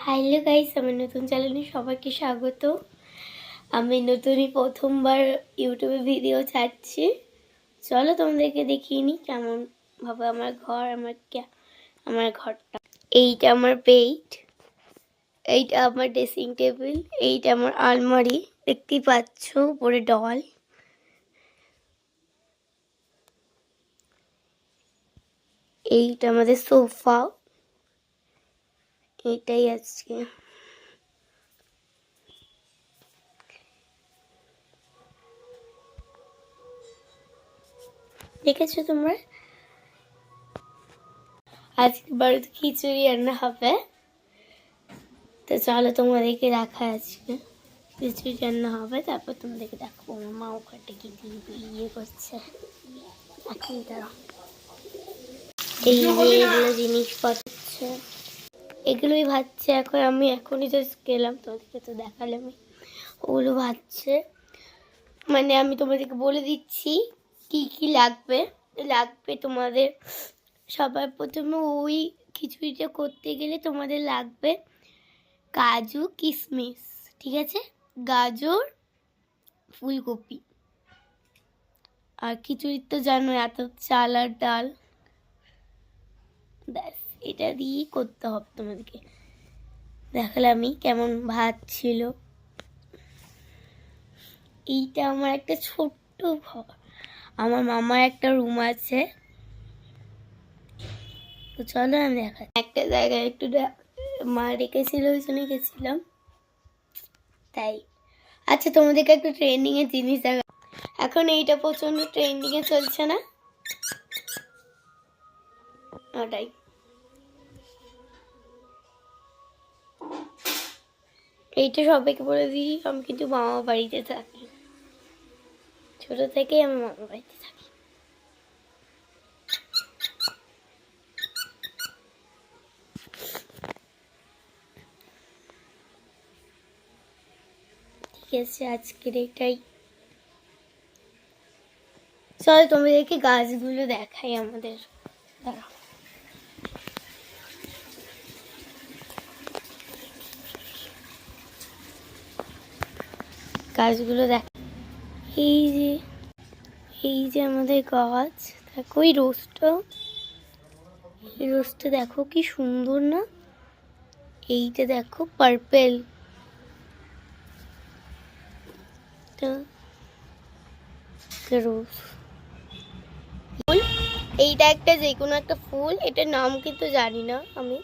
Hello guys, আমার নতুন চ্যানেলে সবাইকে স্বাগত। আমি নতুনই প্রথমবার ইউটিউবে ভিডিও ছাড়ছি। চলো তোমাদেরকে দেখিয়ে নিই কেমন ভাবে আমার ঘর, আমার ঘরটা। এইটা আমার বেড, এইটা আমার ড্রেসিং টেবিল, এইটা আমার আলমারি, দেখতেই পাচ্ছ উপরে ডল। এইটা আমাদের সোফা, এইটাই আজকে। দেখেছো তোমরা? আজকে বাড়িতে খিচুড়ি রান্না হবে, তো চলো তোমাদেরকে দেখা আজকে খিচুড়ি রান্না হবে, তারপর তোমাদেরকে দেখো আমার মা ওখানটা কি ইয়ে করছে। এখন দাঁড়াও, এই যে এগুলো জিনিসপত্র এগুলোই ভাজছে। এখন আমি এখনই জাস্ট গেলাম, তোমাদেরকে তো দেখালাম ওগুলো ভাজছে। মানে আমি তোমাদেরকে বলে দিচ্ছি কি কি লাগবে। তোমাদের সবার প্রথমে ওই খিচুড়িটা করতে গেলে তোমাদের লাগবে কাজু কিশমিশ, ঠিক আছে, গাজর, ফুলকপি, আর খিচুড়ি তো জানো এত চাল আর ডাল, ব্যাস এটা দিয়েই করতে হবে। তোমাদেরকে দেখালাম আমি কেমন ভাত ছিল। এইটা আমার একটা ছোট্ট ঘর, আমার মামার একটা রুম আছে, তো চলো আমি দেখা একটা জায়গায় একটু মা রেখেছিল, ওই জন্য গেছিলাম তাই। আচ্ছা তোমাদেরকে একটা ট্রেন্ডিং এর জিনিস দেখা, এখন এইটা প্রচন্ড ট্রেন্ডিং এ চলছে না, ওটাই। এইটা সবাইকে বলে দিই, আমি কিন্তু মামা বাড়িতে থাকি, ছোট থেকেই আমি মামা বাড়িতে থাকি। ঠিক আছে, আজকের এটাই। চল তোমাদেরকে গাছগুলো দেখাই আমাদের। দাঁড়াও, গাছগুলো দেখ, এই যে আমাদের গাছ, দেখো এই রোজটা দেখো কি সুন্দর না, এইটা দেখো পার্পেল, রোজ ফুল, এইটা একটা যে কোনো একটা ফুল, এটার নাম কিন্তু জানি না আমি।